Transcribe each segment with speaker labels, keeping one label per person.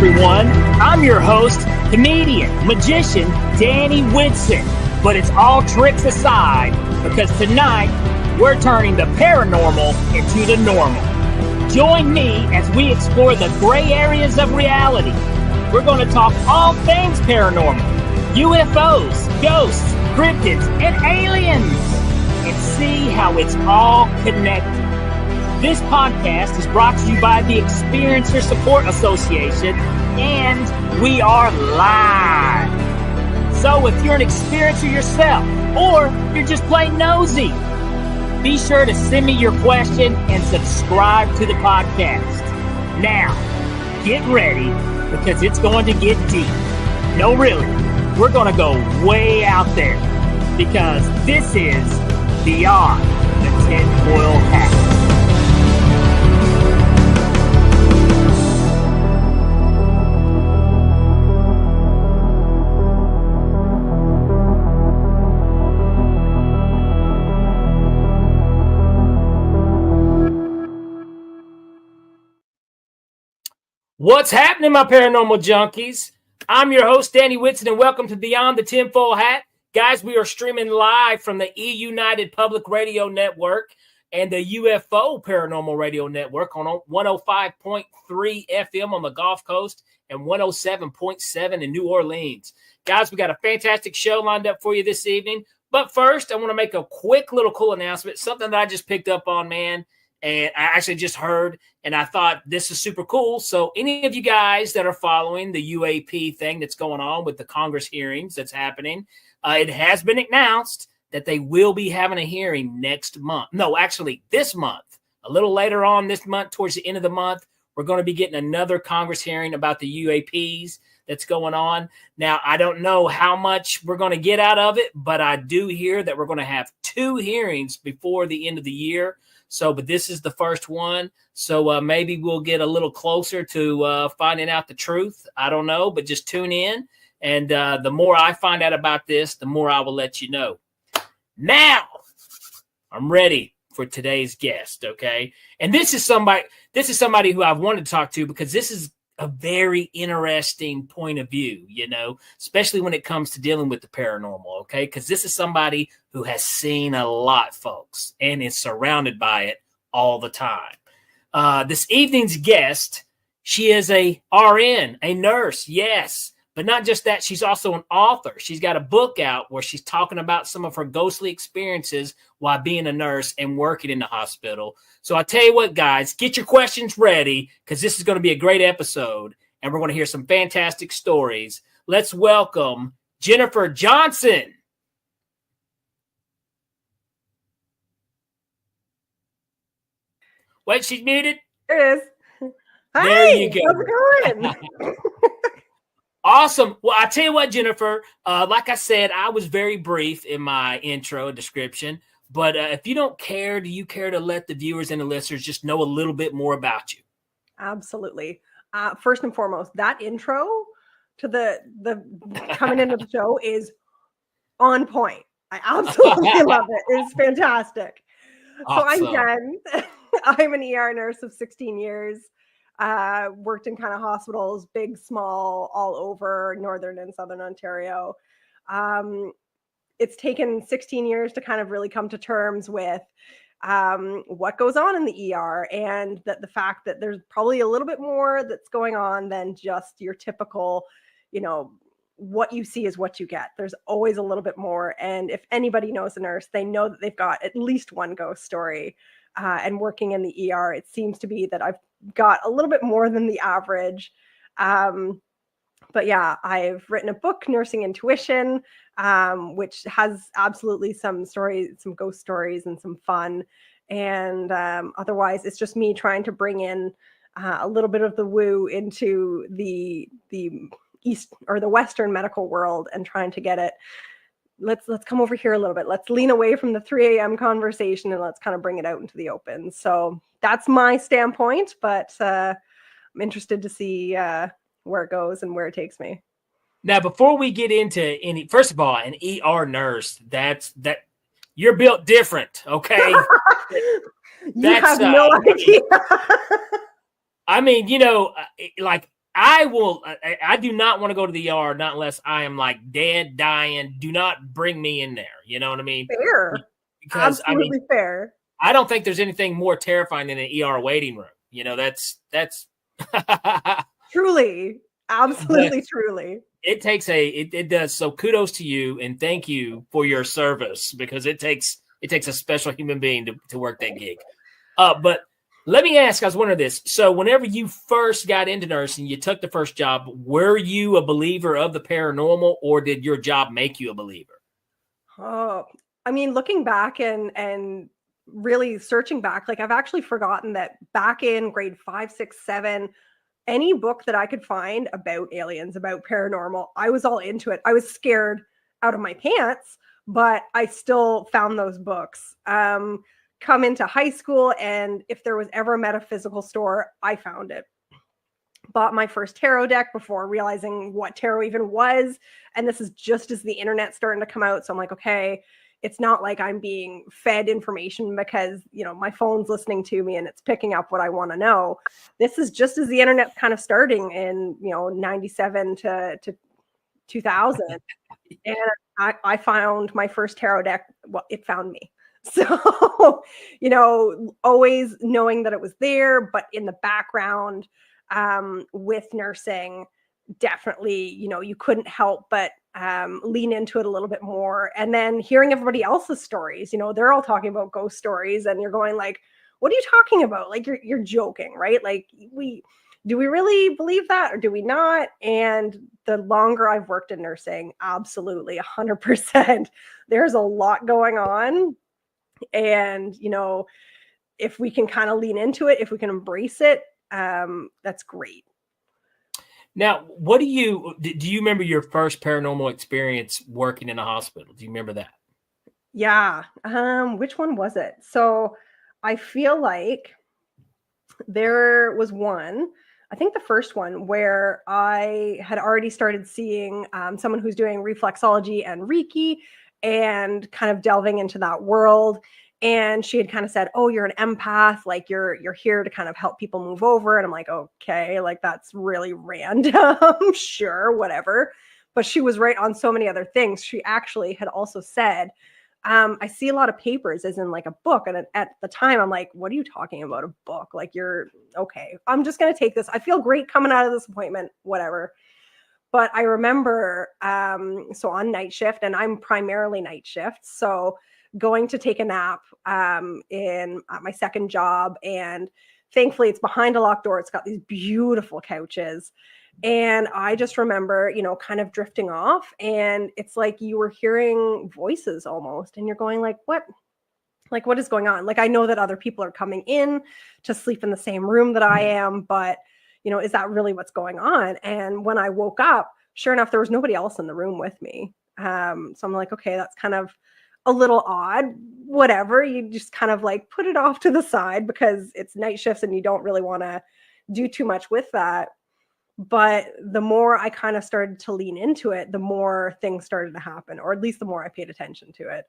Speaker 1: everyone. I'm your host, comedian, magician, Danny Whitson. But it's all tricks aside, because tonight we're turning the paranormal into the normal. Join me as we explore the gray areas of reality. We're going to talk all things paranormal, UFOs, ghosts, cryptids, and aliens, and see how it's all connected. This podcast is brought to you by the Experiencer Support Association, and we are live. So if you're an experiencer yourself, or you're just plain nosy, be sure to send me your question and subscribe to the podcast. Now, get ready, because it's going to get deep. No, really, we're going to go way out there, because this is Beyond the Tinfoil Hat. What's happening, my paranormal junkies? I'm your host, Danny Whitson, and welcome to Beyond the Tinfoil Hat. Guys, we are streaming live from the E-United Public Radio Network and the UFO Paranormal Radio Network on 105.3 FM on the Gulf Coast and 107.7 in New Orleans. Guys, we got a fantastic show lined up for you this evening. But first, I want to make a quick little cool announcement, something that I just picked up on, man. And I actually just heard, and I thought this is super cool. So any of you guys that are following the UAP thing that's going on with the Congress hearings that's happening, it has been announced that they will be having a hearing next month. No, actually this month. A little later on this month, towards the end of the month, we're going to be getting another Congress hearing about the UAPs that's going on. Now, I don't know how much we're going to get out of it, but I do hear that we're going to have 2 hearings before the end of the year. So, but this is the first one. So maybe we'll get a little closer to finding out the truth. I don't know, but just tune in. And the more I find out about this, the more I will let you know. Now, I'm ready for today's guest, okay? And this is somebody who I've wanted to talk to, because this is a very interesting point of view, you know, especially when it comes to dealing with the paranormal, okay? Because this is somebody who has seen a lot, folks, and is surrounded by it all the time. This evening's guest, she is a RN, a nurse, yes, but not just that, she's also an author. She's got a book out where she's talking about some of her ghostly experiences while being a nurse and working in the hospital. So I tell you what, guys, get your questions ready, because this is going to be a great episode, and we're going to hear some fantastic stories. Let's welcome Jennifer Johnson. Wait, she's muted?
Speaker 2: There it is. Hi,
Speaker 1: there you go.
Speaker 2: How's it going?
Speaker 1: Awesome. Well, I tell you what, Jennifer, like I said, I was very brief in my intro description, but if you don't care, do you care to let the viewers and the listeners just know a little bit more about you?
Speaker 2: Absolutely. First and foremost, that intro to the coming into the show is on point. I absolutely love it. It's fantastic.
Speaker 1: Awesome.
Speaker 2: So I'm Jen. I'm an ER nurse of 16 years. Worked in kind of hospitals, big, small, all over Northern and Southern Ontario. It's taken 16 years to kind of really come to terms with what goes on in the ER, and that the fact that there's probably a little bit more that's going on than just your typical, you know, what you see is what you get. There's always a little bit more. And if anybody knows a nurse, they know that they've got at least one ghost story. And working in the ER, it seems to be that I've got a little bit more than the average. But yeah, I've written a book, Nursing Intuition, which has absolutely some stories, some ghost stories and some fun. And otherwise, it's just me trying to bring in a little bit of the woo into the East or the Western medical world, and trying to get it. Let's come over here a little bit. Let's lean away from the 3 a.m. conversation, and let's kind of bring it out into the open. So that's my standpoint, but I'm interested to see where it goes and where it takes me.
Speaker 1: Now, before we get into any, first of all, an ER nurse, that you're built different, okay?
Speaker 2: You have no idea.
Speaker 1: I mean, you know, like I do not want to go to the ER, not unless I am like dead, dying. Do not bring me in there. You know what I mean?
Speaker 2: Fair.
Speaker 1: Because
Speaker 2: Absolutely fair.
Speaker 1: I don't think there's anything more terrifying than an ER waiting room. You know, that's
Speaker 2: truly, absolutely, truly.
Speaker 1: It takes it does. So kudos to you and thank you for your service, because it takes a special human being to work that gig. But let me ask, I was wondering this. So whenever you first got into nursing, you took the first job, were you a believer of the paranormal, or did your job make you a believer?
Speaker 2: Oh, I mean, looking back and really searching back, like I've actually forgotten that back in grade 5, 6, 7, any book that I could find about aliens, about paranormal, I was all into it. I was scared out of my pants, but I still found those books. Come into high school, and if there was ever a metaphysical store, I found it. Bought my first tarot deck before realizing what tarot even was. And this is just as the internet's starting to come out. So I'm like, okay, it's not like I'm being fed information because, my phone's listening to me and it's picking up what I want to know. This is just as the internet's kind of starting in, 97 to 2000. And I found my first tarot deck. Well, it found me. So, always knowing that it was there, but in the background, with nursing, definitely, you couldn't help but lean into it a little bit more. And then hearing everybody else's stories, they're all talking about ghost stories, and you're going like, what are you talking about? Like you're joking, right? Like do we really believe that, or do we not? And the longer I've worked in nursing, absolutely 100%, there's a lot going on. And, if we can kind of lean into it, if we can embrace it, that's great.
Speaker 1: Now, do you remember your first paranormal experience working in a hospital? Do you remember that?
Speaker 2: Yeah. Which one was it? So I feel like there was one, I think the first one, where I had already started seeing someone who's doing reflexology and Reiki and kind of delving into that world. And she had kind of said, oh, you're an empath, like you're here to kind of help people move over. And I'm like, okay, like that's really random. Sure, whatever. But she was right on so many other things. She actually had also said, I see a lot of papers as in like a book. And at the time, I'm like, what are you talking about? A book? Like, you're okay. I'm just going to take this. I feel great coming out of this appointment, whatever. But I remember, so on night shift, and I'm primarily night shift. So going to take a nap in my second job. And thankfully it's behind a locked door. It's got these beautiful couches. And I just remember, kind of drifting off, and it's like you were hearing voices almost, and you're going like, what is going on? Like, I know that other people are coming in to sleep in the same room that I am, but is that really what's going on? And when I woke up, sure enough, there was nobody else in the room with me. So I'm like, okay, that's kind of a little odd, whatever. You just kind of like put it off to the side because it's night shifts and you don't really want to do too much with that. But the more I kind of started to lean into it, the more things started to happen, or at least the more I paid attention to it.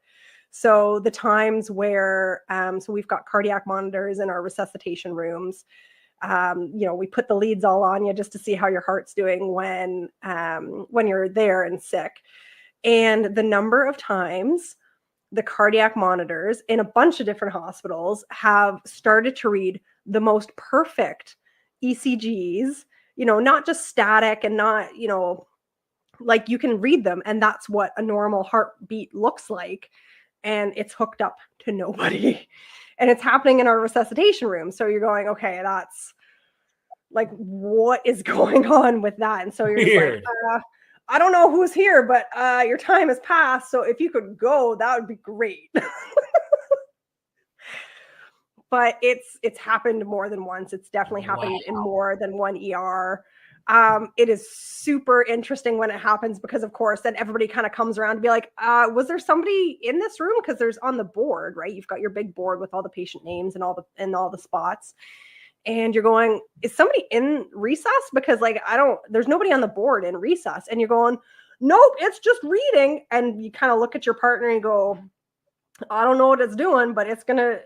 Speaker 2: So the times where, so we've got cardiac monitors in our resuscitation rooms. We put the leads all on you just to see how your heart's doing when you're there and sick. And the number of times the cardiac monitors in a bunch of different hospitals have started to read the most perfect ECGs, not just static and not, like you can read them and that's what a normal heartbeat looks like. And it's hooked up to nobody. And it's happening in our resuscitation room. So you're going, okay, that's like, what is going on with that? And so you're just like, I don't know who's here, but your time has passed. So if you could go, that would be great. But it's happened more than once. It's definitely happened in more than one ER. It is super interesting when it happens because, of course, then everybody kind of comes around to be like, was there somebody in this room? Because there's on the board, right? You've got your big board with all the patient names and all the spots. And you're going, is somebody in recess? Because like, there's nobody on the board in recess. And you're going, nope, it's just reading. And you kind of look at your partner and go, I don't know what it's doing, but it's going to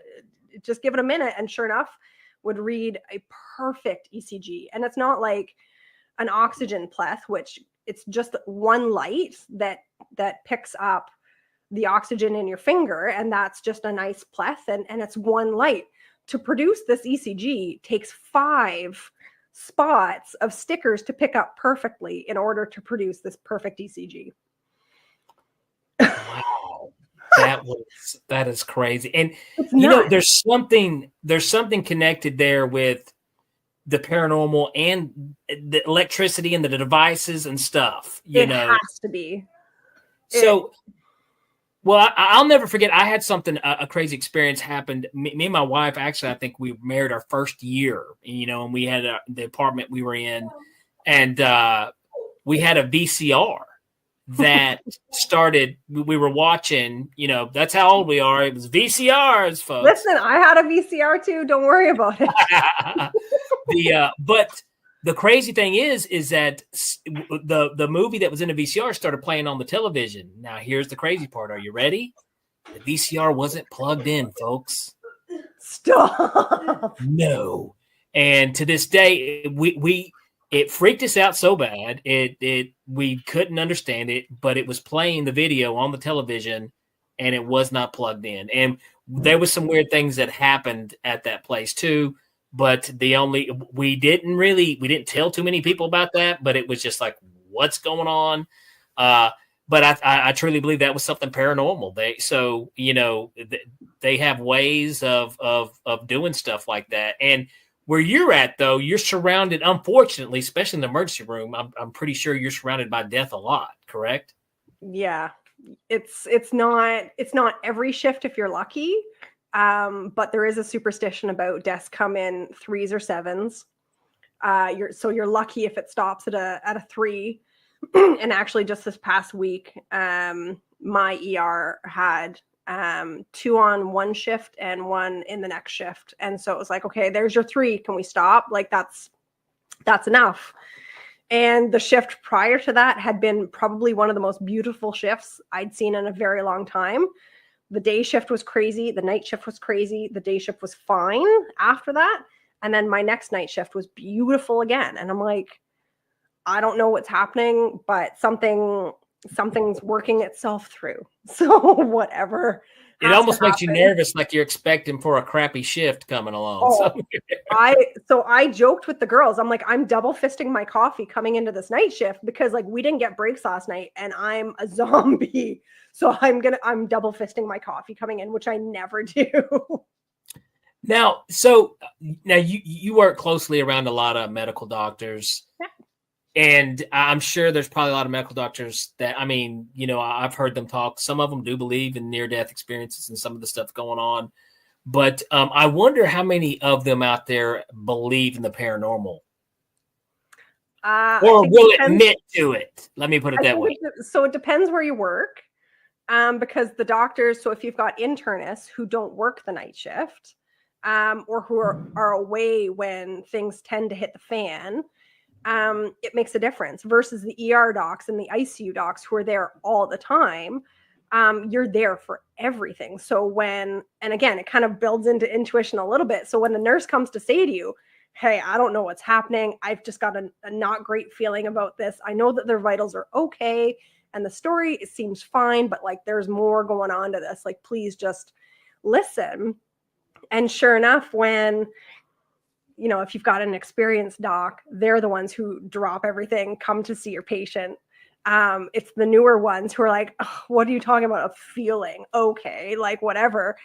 Speaker 2: just give it a minute. And sure enough, would read a perfect ECG. And it's not like, an oxygen pleth, which it's just one light that picks up the oxygen in your finger, and that's just a nice pleth, and it's one light. To produce this ECG takes 5 spots of stickers to pick up perfectly in order to produce this perfect ECG.
Speaker 1: Wow. That is crazy. And you know, there's something connected there with the paranormal and the electricity and the devices and stuff, you know.
Speaker 2: It has to be.
Speaker 1: So, well, I'll never forget. I had something, a crazy experience happened. Me and my wife, actually, I think we married our first year, you know, and we had the apartment we were in, and we had a VCR that started. We were watching, you know, that's how old we are. It was VCRs, folks.
Speaker 2: Listen, I had a VCR too. Don't worry about it.
Speaker 1: But the crazy thing is that the movie that was in the VCR started playing on the television. Now, here's the crazy part. Are you ready? The VCR wasn't plugged in, folks.
Speaker 2: Stop.
Speaker 1: No. And to this day, it freaked us out so bad. We couldn't understand it, but it was playing the video on the television, and it was not plugged in. And there was some weird things that happened at that place too. But we didn't tell too many people about that, but it was just like, what's going on? But I truly believe that was something paranormal. They have ways of doing stuff like that. And where you're at, though, you're surrounded, unfortunately, especially in the emergency room, I'm pretty sure you're surrounded by death a lot, correct?
Speaker 2: Yeah. It's not every shift if you're lucky. But there is a superstition about deaths come in 3s or 7s. You're lucky if it stops at a 3. And actually, just this past week, my ER had 2 on one shift and 1 in the next shift, and so it was like, okay, there's your 3. Can we stop? Like that's enough. And the shift prior to that had been probably one of the most beautiful shifts I'd seen in a very long time. The day shift was crazy. The night shift was crazy. The day shift was fine after that. And then my next night shift was beautiful again. And I'm like, I don't know what's happening, but something's working itself through. So whatever.
Speaker 1: It almost makes you nervous, like you're expecting for a crappy shift coming along.
Speaker 2: Oh, so I joked with the girls. I'm like, I'm double fisting my coffee coming into this night shift because like we didn't get breaks last night and I'm a zombie. So I'm double fisting my coffee coming in, which I never do.
Speaker 1: Now you work closely around a lot of medical doctors.
Speaker 2: Yeah.
Speaker 1: And I'm sure there's probably a lot of medical doctors that, I mean, you know, I've heard them talk. Some of them do believe in near-death experiences and some of the stuff going on. But I wonder how many of them out there believe in the paranormal. Or will admit to it. Let me put it that way.
Speaker 2: So it depends where you work. Because the doctors, so if you've got internists who don't work the night shift, or who are away when things tend to hit the fan, it makes a difference versus the ER docs and the ICU docs who are there all the time. You're there for everything. So and again, it kind of builds into intuition a little bit. So when the nurse comes to say to you, hey, I don't know what's happening. I've just got a not great feeling about this. I know that their vitals are okay. And the story, it seems fine, but like there's more going on to this. Like, please just listen. And sure enough, when you know, if you've got an experienced doc, they're the ones who drop everything, come to see your patient. It's the newer ones who are like, oh, what are you talking about? A feeling? Okay, like whatever.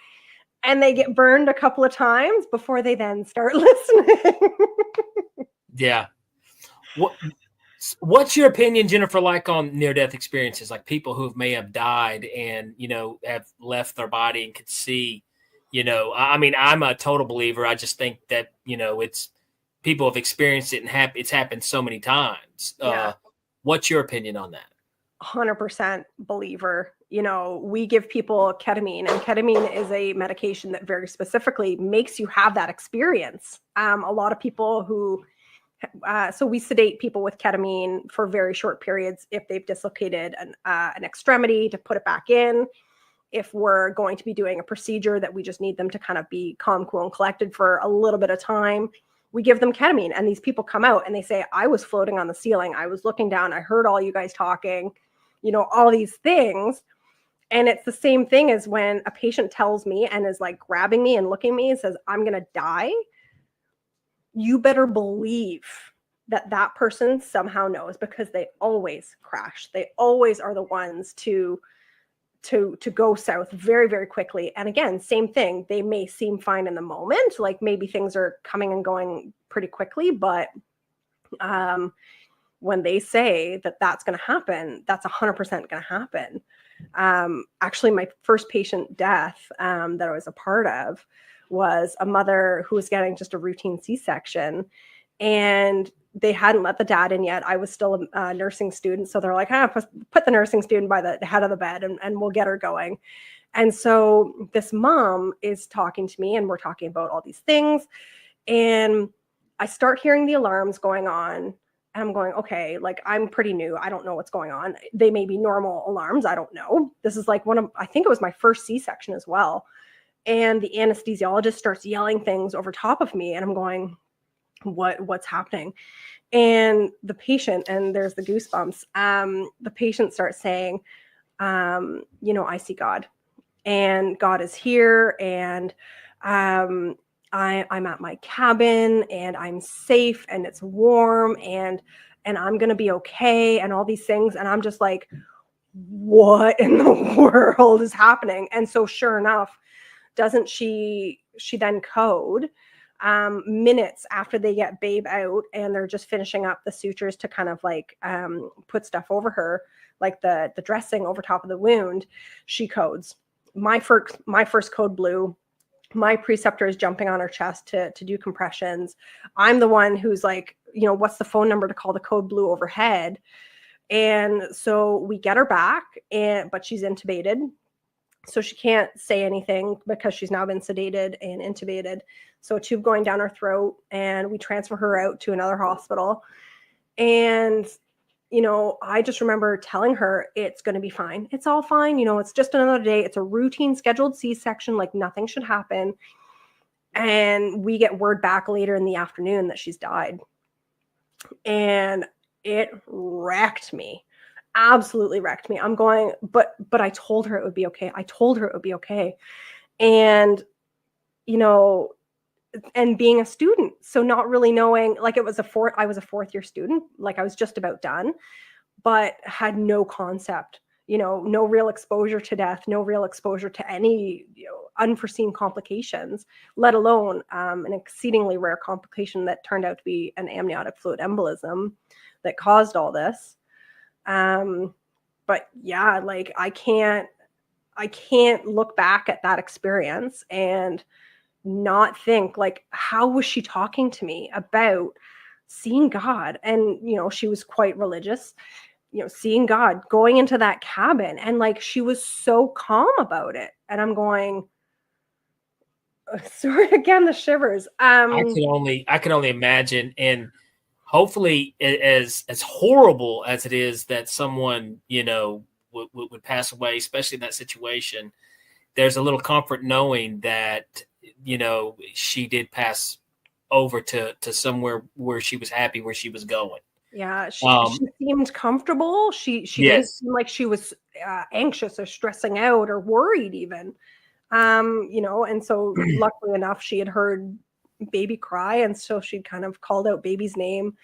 Speaker 2: And they get burned a couple of times before they then start listening.
Speaker 1: Yeah. What's your opinion, Jennifer, like on near-death experiences, like people who may have died and, you know, have left their body and could see? You know, I mean, I'm a total believer. I just think that, you know, it's people have experienced it and it's happened so many times.
Speaker 2: Yeah.
Speaker 1: What's your opinion on that?
Speaker 2: 100% believer. You know, we give people ketamine, and ketamine is a medication that very specifically makes you have that experience. A lot of people who, so we sedate people with ketamine for very short periods if they've dislocated an extremity to put it back in. If we're going to be doing a procedure that we just need them to kind of be calm, cool, and collected for a little bit of time, we give them ketamine, and these people come out and they say, I was floating on the ceiling. I was looking down. I heard all you guys talking, all these things. And it's the same thing as when a patient tells me and is like grabbing me and looking at me and says, I'm going to die. You better believe that that person somehow knows, because they always crash. They always are the ones to go south very, very quickly. And again, same thing. They may seem fine in the moment, like maybe things are coming and going pretty quickly, but when they say that that's going to happen, that's 100% going to happen. Actually, my first patient death that I was a part of was a mother who was getting just a routine C-section, and they hadn't let the dad in yet. I was still a nursing student. So they're like, put the nursing student by the head of the bed and we'll get her going. And so this mom is talking to me, and we're talking about all these things. And I start hearing the alarms going on. And I'm going, okay, like I'm pretty new. I don't know what's going on. They may be normal alarms. I don't know. This is like I think it was my first C-section as well. And the anesthesiologist starts yelling things over top of me. And I'm going, what's happening? And the patient, and there's the goosebumps, the patient starts saying, I see God, and God is here, and I'm at my cabin, and I'm safe, and it's warm, and I'm going to be okay, and all these things. And I'm just like, what in the world is happening? And so sure enough, doesn't she then code minutes after they get babe out, and they're just finishing up the sutures to kind of like put stuff over her, like the dressing over top of the wound. She codes. My first code blew. My preceptor is jumping on her chest to do compressions. I'm the one who's like, what's the phone number to call? The code blew overhead. And so we get her back, but she's intubated. So she can't say anything because she's now been sedated and intubated. So a tube going down her throat, and we transfer her out to another hospital. And, I just remember telling her, it's going to be fine. It's all fine. It's just another day. It's a routine scheduled C-section. Like nothing should happen. And we get word back later in the afternoon that she's died. And it wrecked me. Absolutely wrecked me. I'm going, but I told her it would be okay. I told her it would be okay. And, and being a student, so not really knowing, like I was a fourth year student, like I was just about done, but had no concept, no real exposure to death, no real exposure to any, unforeseen complications, let alone an exceedingly rare complication that turned out to be an amniotic fluid embolism that caused all this. But yeah, like I can't look back at that experience and not think like, how was she talking to me about seeing God? And, she was quite religious, seeing God, going into that cabin, and like, she was so calm about it. And I'm going, sorry, again, the shivers.
Speaker 1: I can only imagine. And hopefully, as horrible as it is that someone, would pass away, especially in that situation, there's a little comfort knowing that, she did pass over to somewhere where she was happy, where she was going.
Speaker 2: Yeah, she seemed comfortable. She didn't seem like she was anxious or stressing out or worried even. And so luckily enough, she had heard baby cry, and so she kind of called out baby's name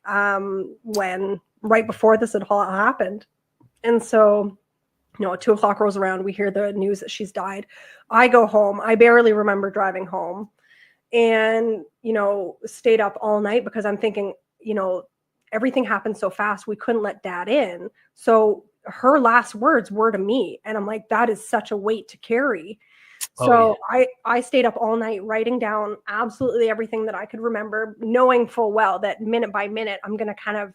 Speaker 2: when right before this had all happened. And so 2:00 rolls around, we hear the news that she's died. I go home. I barely remember driving home, and stayed up all night because I'm thinking, everything happened so fast, we couldn't let dad in. So her last words were to me, and I'm like, that is such a weight to carry. So I stayed up all night writing down absolutely everything that I could remember, knowing full well that minute by minute, I'm going to kind of,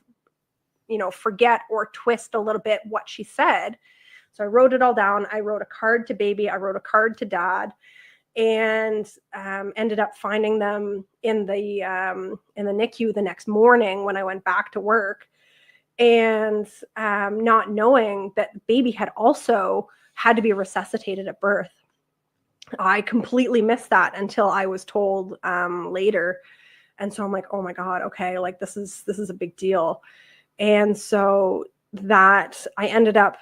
Speaker 2: forget or twist a little bit what she said. So I wrote it all down. I wrote a card to baby. I wrote a card to dad, and ended up finding them in the NICU the next morning when I went back to work, and not knowing that baby had also had to be resuscitated at birth. I completely missed that until I was told later. And so I'm like, oh my God, okay, like this is a big deal. And so that I ended up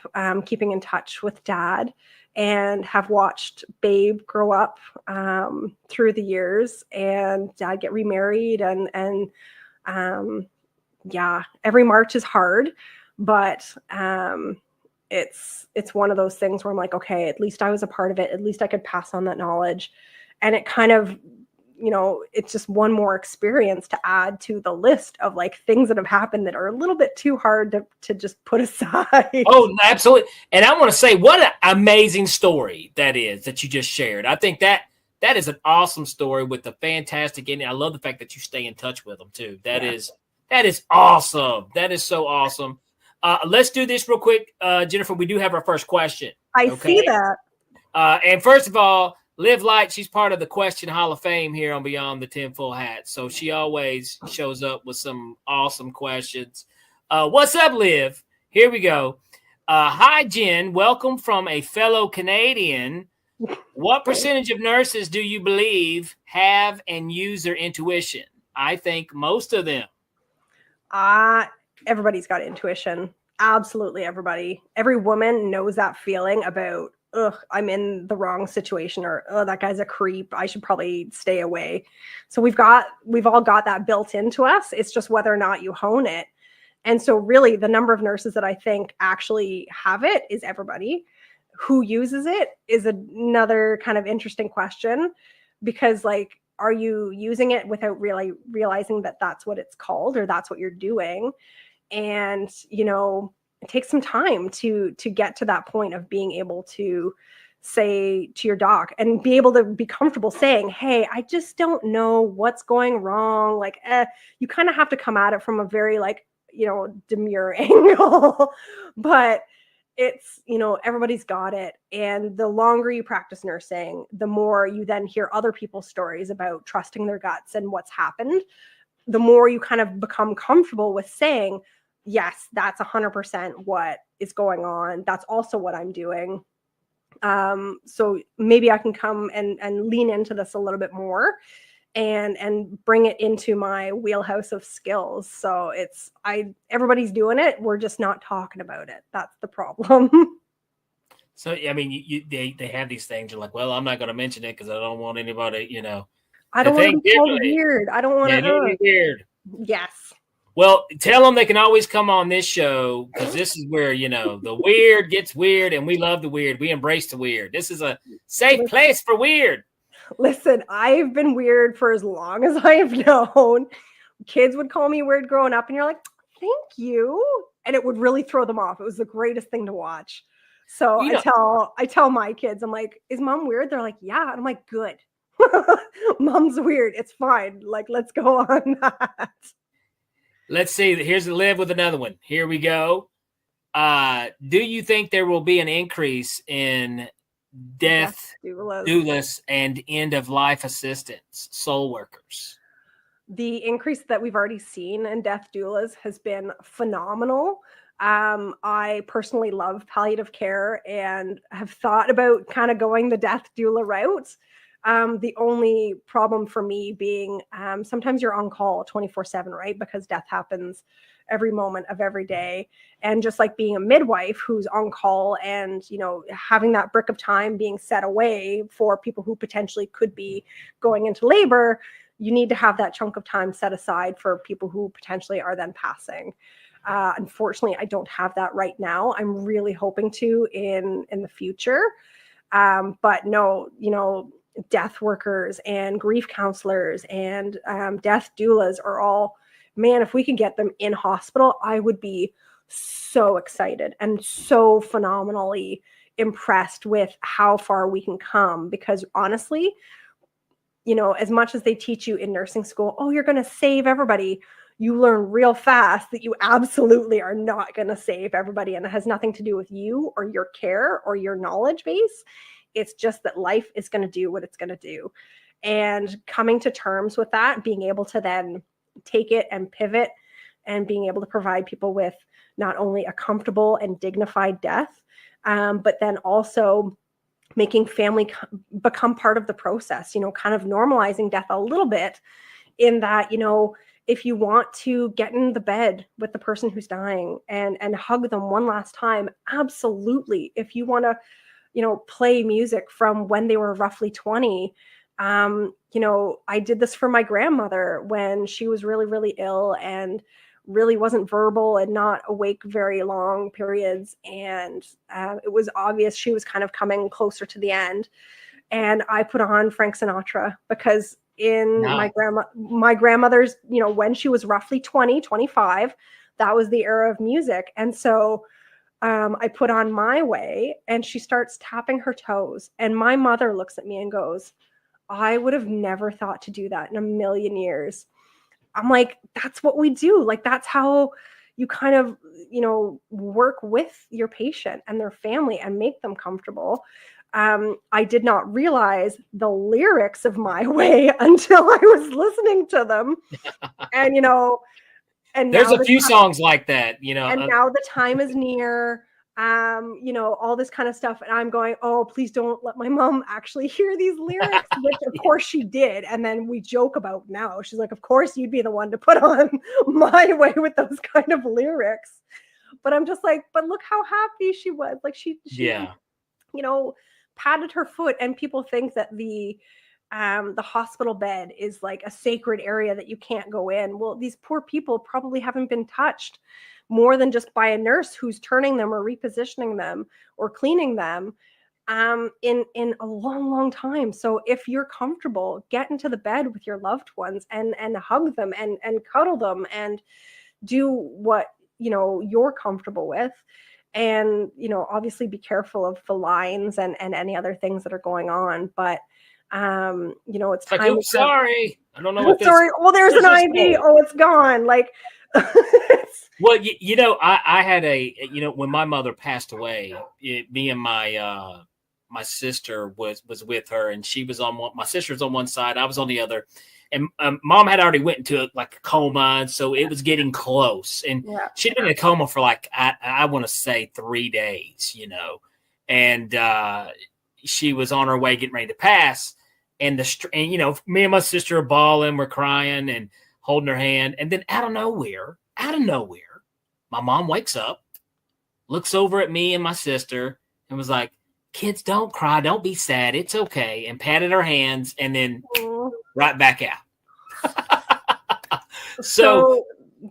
Speaker 2: keeping in touch with Dad and have watched Babe grow up through the years, and Dad get remarried, and yeah, every March is hard, but it's one of those things where I'm like, okay, at least I was a part of it. At least I could pass on that knowledge. And it kind of, it's just one more experience to add to the list of like things that have happened that are a little bit too hard to just put aside.
Speaker 1: Oh, absolutely. And I want to say what an amazing story that is that you just shared. I think that is an awesome story with a fantastic ending. I love the fact that you stay in touch with them too. That is awesome. That is so awesome. Let's do this real quick. Jennifer, we do have our first question.
Speaker 2: I see that.
Speaker 1: And first of all, Liv Light, she's part of the Question Hall of Fame here on Beyond the Tinfoil Hat. So she always shows up with some awesome questions. What's up, Liv? Here we go. Hi, Jen. Welcome from a fellow Canadian. What percentage of nurses do you believe have and use their intuition? I think most of them.
Speaker 2: Everybody's got intuition. Absolutely everybody. Every woman knows that feeling about, I'm in the wrong situation, or that guy's a creep, I should probably stay away. So we've all got that built into us. It's just whether or not you hone it. And so really the number of nurses that I think actually have it is everybody. Who uses it is another kind of interesting question, because like, are you using it without really realizing that that's what it's called or that's what you're doing? And, it takes some time to get to that point of being able to say to your doc and be able to be comfortable saying, hey, I just don't know what's going wrong. Like, you kind of have to come at it from a very like, demure angle, but it's, everybody's got it. And the longer you practice nursing, the more you then hear other people's stories about trusting their guts and what's happened, the more you kind of become comfortable with saying, yes, that's 100% what is going on. That's also what I'm doing. So maybe I can come and lean into this a little bit more and bring it into my wheelhouse of skills. So everybody's doing it. We're just not talking about it. That's the problem.
Speaker 1: So, I mean, they have these things. You're like, well, I'm not going to mention it because I don't want anybody,
Speaker 2: I don't want to be called weird. I don't want to
Speaker 1: be weird.
Speaker 2: Yes.
Speaker 1: Well, tell them they can always come on this show, because this is where, the weird gets weird, and we love the weird. We embrace the weird. This is a safe place for weird.
Speaker 2: Listen, I've been weird for as long as I have known. Kids would call me weird growing up, and you're like, thank you. And it would really throw them off. It was the greatest thing to watch. So I tell my kids, I'm like, is mom weird? They're like, yeah. And I'm like, good. Mom's weird. It's fine. Like, let's go on that.
Speaker 1: Let's see. Here's Liv with another one. Here we go. Do you think there will be an increase in death doulas and end-of-life assistants, soul workers?
Speaker 2: The increase that we've already seen in death doulas has been phenomenal. I personally love palliative care and have thought about kind of going the death doula route. The only problem for me being sometimes you're on call 24/7, right? Because death happens every moment of every day. And just like being a midwife who's on call and, having that brick of time being set away for people who potentially could be going into labor, you need to have that chunk of time set aside for people who potentially are then passing. Unfortunately, I don't have that right now. I'm really hoping to in the future. But no, death workers and grief counselors and death doulas are all, man, if we could get them in hospital, I would be so excited and so phenomenally impressed with how far we can come. Because honestly, as much as they teach you in nursing school, oh, you're going to save everybody, you learn real fast that you absolutely are not going to save everybody. And it has nothing to do with you or your care or your knowledge base. It's just that life is going to do what it's going to do. And coming to terms with that, being able to then take it and pivot and being able to provide people with not only a comfortable and dignified death, but then also making family become part of the process, kind of normalizing death a little bit in that, if you want to get in the bed with the person who's dying and hug them one last time, absolutely. If you want to, play music from when they were roughly 20, I did this for my grandmother when she was really, really ill and really wasn't verbal and not awake very long periods. And it was obvious she was kind of coming closer to the end. And I put on Frank Sinatra because my grandmother's, when she was roughly 20, 25, that was the era of music. And so I put on My Way, and she starts tapping her toes. And my mother looks at me and goes, I would have never thought to do that in a million years. I'm like, that's what we do. Like, that's how you kind of, work with your patient and their family and make them comfortable. I did not realize the lyrics of My Way until I was listening to them. And, and
Speaker 1: there's a few songs like that,
Speaker 2: and now the time is near, all this kind of stuff. And I'm going, oh, please don't let my mom actually hear these lyrics, which of course she did. And then we joke about now. She's like, of course you'd be the one to put on My Way with those kind of lyrics. But I'm just like, but look how happy she was. Like she patted her foot, and people think that the hospital bed is like a sacred area that you can't go in. Well, these poor people probably haven't been touched more than just by a nurse who's turning them or repositioning them or cleaning them in a long, long time. So if you're comfortable, get into the bed with your loved ones and hug them and cuddle them and do what, you're comfortable with. And, obviously be careful of the lines and any other things that are going on. But, it's time.
Speaker 1: Like, sorry. I don't know what this.
Speaker 2: Sorry. Well, there's an IV. Oh, it's gone. Like,
Speaker 1: well, I had when my mother passed away, me and my sister was with her, and she was on one. My sister was on one side, I was on the other, and mom had already went into a coma, and so it was getting close. And she'd been in a coma for I want to say 3 days, and she was on her way getting ready to pass. And me and my sister are bawling, we're crying and holding her hand. And then out of nowhere, my mom wakes up, looks over at me and my sister, and was like, kids, don't cry. Don't be sad. It's okay. And patted her hands, and then right back out. So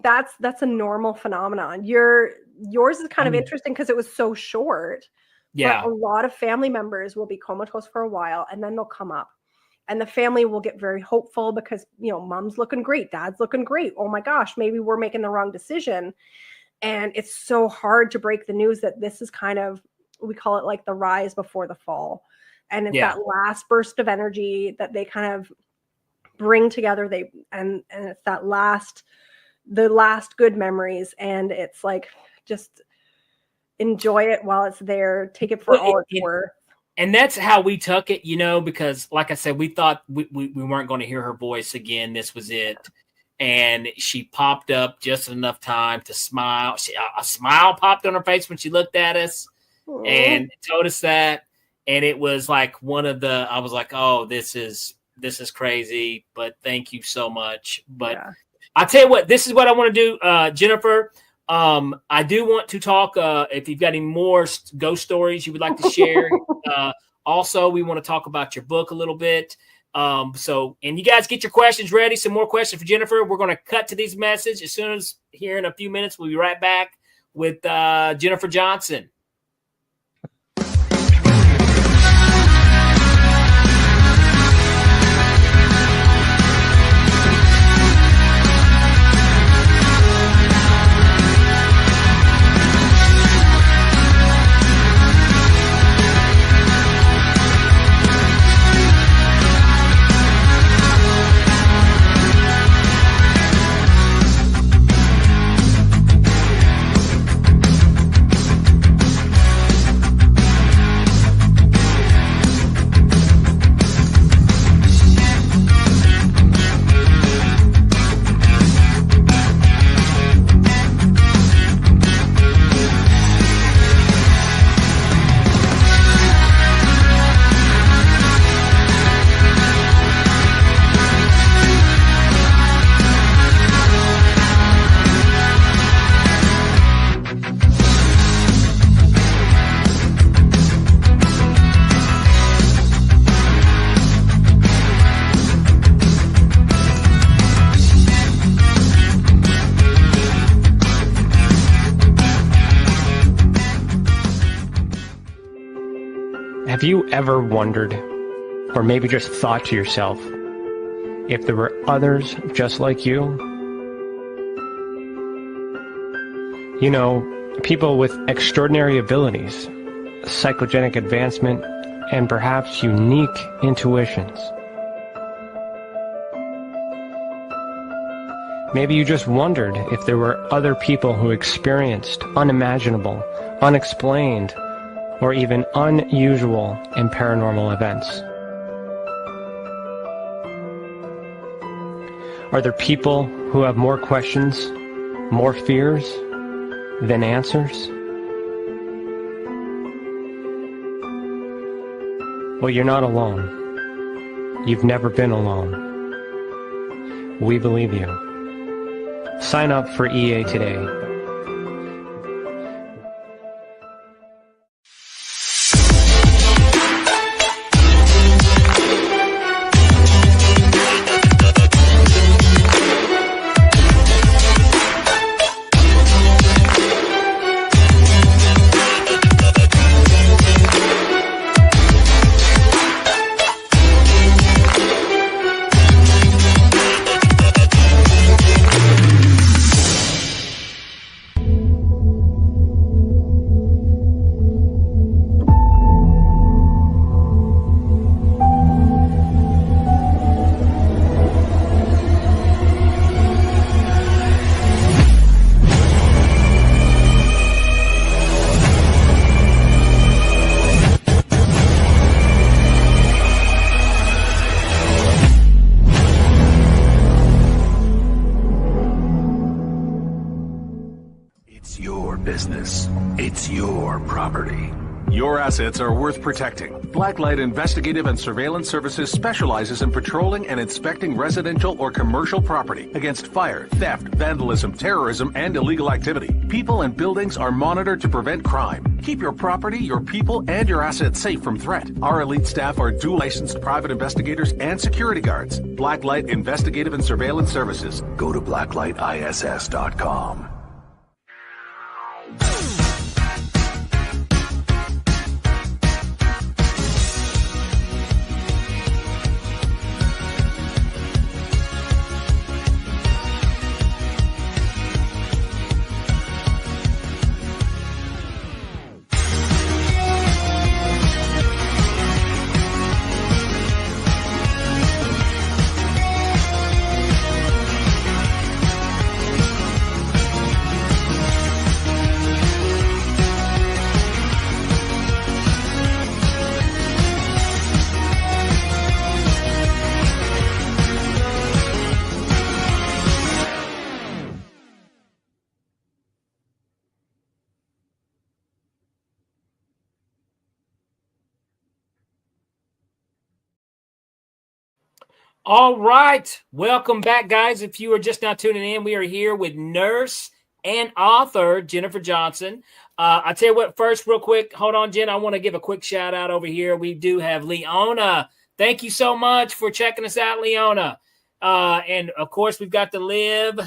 Speaker 2: that's a normal phenomenon. Yours is kind of interesting because it was so short.
Speaker 1: Yeah.
Speaker 2: But a lot of family members will be comatose for a while, and then they'll come up. And the family will get very hopeful because, mom's looking great, dad's looking great. Oh my gosh, maybe we're making the wrong decision. And it's so hard to break the news that this is kind of, we call it like the rise before the fall. And it's that last burst of energy that they kind of bring together. And it's the last good memories. And it's like, just enjoy it while it's there. Take it for all it's worth.
Speaker 1: And that's how we took it, because like I said, we thought we weren't going to hear her voice again. This was it. And she popped up just enough time to smile. A smile popped on her face when she looked at us and told us that. And it was like I was like, oh, this is crazy, but thank you so much. But I'll tell you what, this is what I want to do, Jennifer. I do want to talk, if you've got any more ghost stories you would like to share. Also, we want to talk about your book a little bit. And you guys get your questions ready. Some more questions for Jennifer. We're going to cut to these messages as soon as here in a few minutes. We'll be right back with Jennifer Johnson.
Speaker 3: Have you ever wondered, or maybe just thought to yourself, if there were others just like you? You know, people with extraordinary abilities, psychogenic advancement, and perhaps unique intuitions. Maybe you just wondered if there were other people who experienced unimaginable, unexplained, or even unusual and paranormal events. Are there people who have more questions, more fears than answers? Well, you're not alone. You've never been alone. We believe you. Sign up for EA today.
Speaker 4: Assets are worth protecting. Blacklight Investigative and Surveillance Services specializes in patrolling and inspecting residential or commercial property against fire, theft, vandalism, terrorism, and illegal activity. People and buildings are monitored to prevent crime. Keep your property, your people, and your assets safe from threat. Our elite staff are dual licensed private investigators and security guards. Blacklight Investigative and Surveillance Services. Go to blacklightiss.com.
Speaker 1: All right. Welcome back, guys. If you are just now tuning in, we are here with nurse and author Jennifer Johnson. I tell you what, first, real quick, hold on, Jen. I want to give a quick shout out over here. We do have Leona. Thank you so much for checking us out, Leona. And of course, we've got the live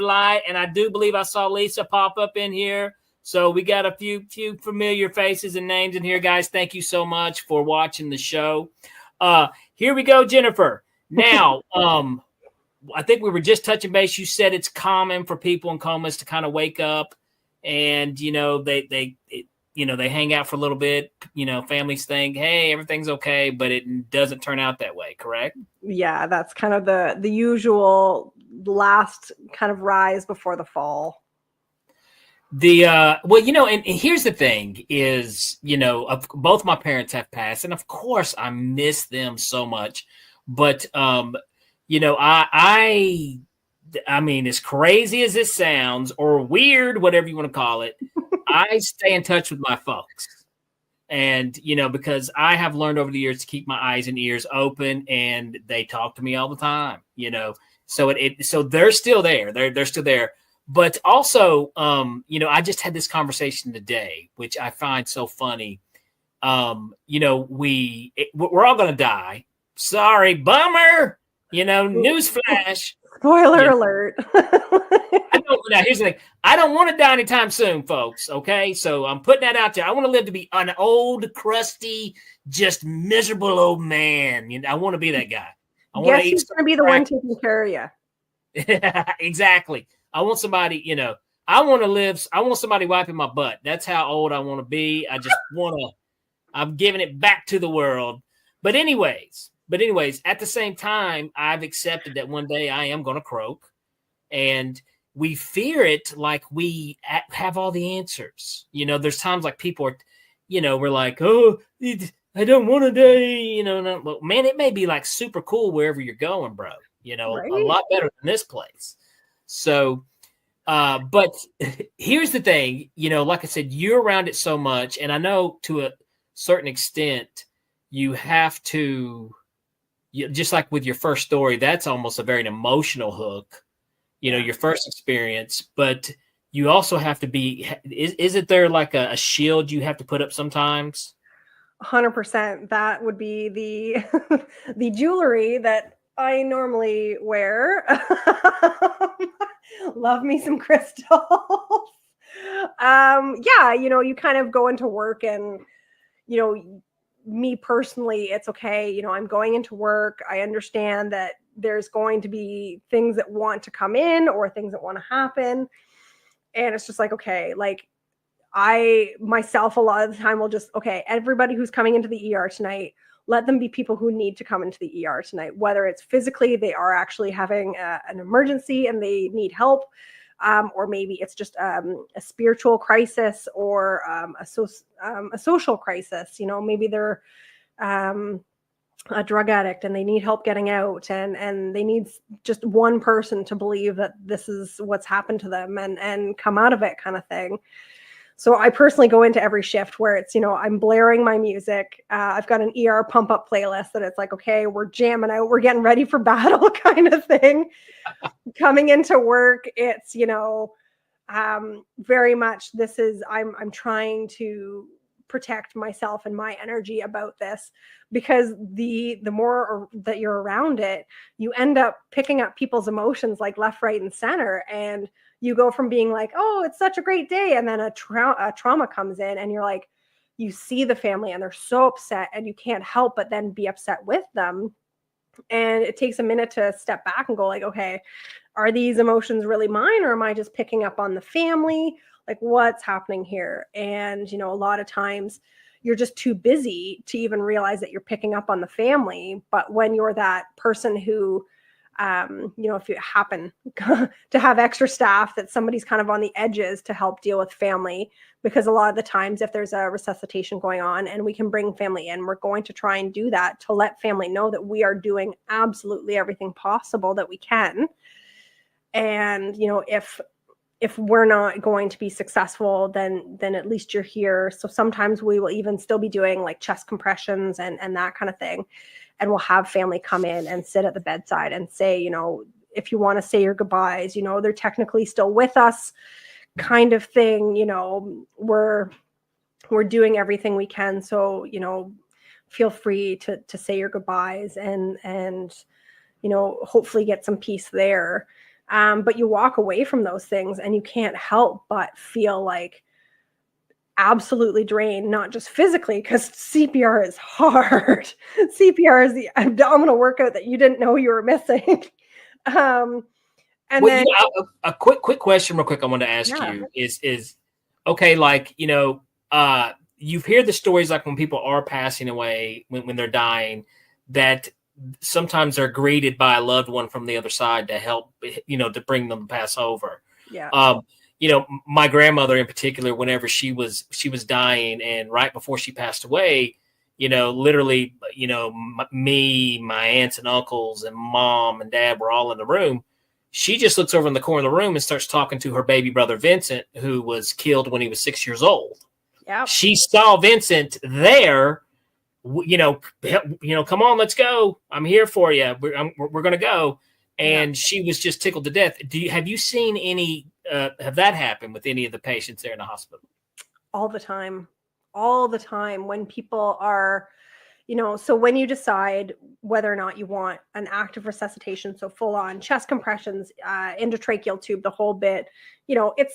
Speaker 1: light. And I do believe I saw Lisa pop up in here. So we got a few familiar faces and names in here, guys. Thank you so much for watching the show. Here we go, Jennifer. Now, I think we were just touching base. You said it's common for people in comas to kind of wake up and, they hang out for a little bit, families think, hey, everything's okay, but it doesn't turn out that way. Correct?
Speaker 2: Yeah. That's kind of the usual last kind of rise before the fall.
Speaker 1: And here's the thing is, both my parents have passed and of course I miss them so much. But, I mean, as crazy as it sounds or weird, whatever you want to call it, I stay in touch with my folks. And, because I have learned over the years to keep my eyes and ears open and they talk to me all the time, so so they're still there. They're still there. But also, I just had this conversation today, which I find so funny. We're all going to die. Sorry, bummer. Newsflash.
Speaker 2: Spoiler alert.
Speaker 1: I don't. Now here's the thing. I don't want to die anytime soon, folks. Okay, so I'm putting that out there. I want to live to be an old, crusty, just miserable old man. I want to be that guy. I want
Speaker 2: Guess
Speaker 1: to eat.
Speaker 2: who's going to be the one taking care of you?
Speaker 1: Exactly. I want somebody. I want to live. I want somebody wiping my butt. That's how old I want to be. I just want to. I'm giving it back to the world. But anyways, at the same time, I've accepted that one day I am going to croak, and we fear it like we have all the answers. There's times like people are, we're like, oh, I don't want to die. No, well, man, it may be like super cool wherever you're going, bro.
Speaker 2: Right?
Speaker 1: A lot better than this place. So, but here's the thing, like I said, you're around it so much, and I know to a certain extent, you have to, just like with your first story, that's almost a very emotional hook, your first experience, but you also have to be, isn't there like a shield you have to put up sometimes?
Speaker 2: 100%. That would be the the jewelry that I normally wear. Love me some crystals. Yeah, you kind of go into work and, me personally, it's okay. I'm going into work. I understand that there's going to be things that want to come in or things that want to happen. And it's just like, okay, like I myself, a lot of the time will just, okay, everybody who's coming into the ER tonight, let them be people who need to come into the ER tonight, whether it's physically, they are actually having an emergency and they need help. Or maybe it's just a spiritual crisis or a social crisis. Maybe they're a drug addict and they need help getting out, and they need just one person to believe that this is what's happened to them and come out of it, kind of thing. So I personally go into every shift where it's, I'm blaring my music. I've got an ER pump up playlist that it's like, okay, we're jamming out, we're getting ready for battle kind of thing. Coming into work, it's, very much I'm trying to protect myself and my energy about this, because the more that you're around it, you end up picking up people's emotions like left, right, and center. And you go from being like, oh, it's such a great day. And then a trauma comes in and you're like, you see the family and they're so upset and you can't help but then be upset with them. And it takes a minute to step back and go like, okay, are these emotions really mine, or am I just picking up on the family? Like, what's happening here? And, a lot of times you're just too busy to even realize that you're picking up on the family. But when you're that person who, if you happen to have extra staff, that somebody's kind of on the edges to help deal with family, because a lot of the times if there's a resuscitation going on and we can bring family in, we're going to try and do that to let family know that we are doing absolutely everything possible that we can. And, if we're not going to be successful, then at least you're here. So sometimes we will even still be doing like chest compressions and that kind of thing. And we'll have family come in and sit at the bedside and say, if you want to say your goodbyes, they're technically still with us, kind of thing. We're doing everything we can. So, feel free to say your goodbyes and hopefully get some peace there. But you walk away from those things and you can't help but feel like absolutely drained, not just physically, because CPR is hard. CPR is the abdominal workout that you didn't know you were missing. And then
Speaker 1: a quick question real quick I want to ask you is okay, like, you've heard the stories like when people are passing away, when they're dying, that sometimes they're greeted by a loved one from the other side to help, to bring them pass over.
Speaker 2: Yeah.
Speaker 1: My grandmother in particular, whenever she was dying and right before she passed away, literally, me, my aunts and uncles and mom and dad were all in the room. She just looks over in the corner of the room and starts talking to her baby brother, Vincent, who was killed when he was 6 years old.
Speaker 2: Yeah.
Speaker 1: She saw Vincent there, come on, let's go. I'm here for you. We're going to go. And she was just tickled to death. Have you seen any, have that happened with any of the patients there in the hospital?
Speaker 2: All the time when people are So when you decide whether or not you want an active resuscitation, so full on chest compressions, endotracheal tube, the whole bit,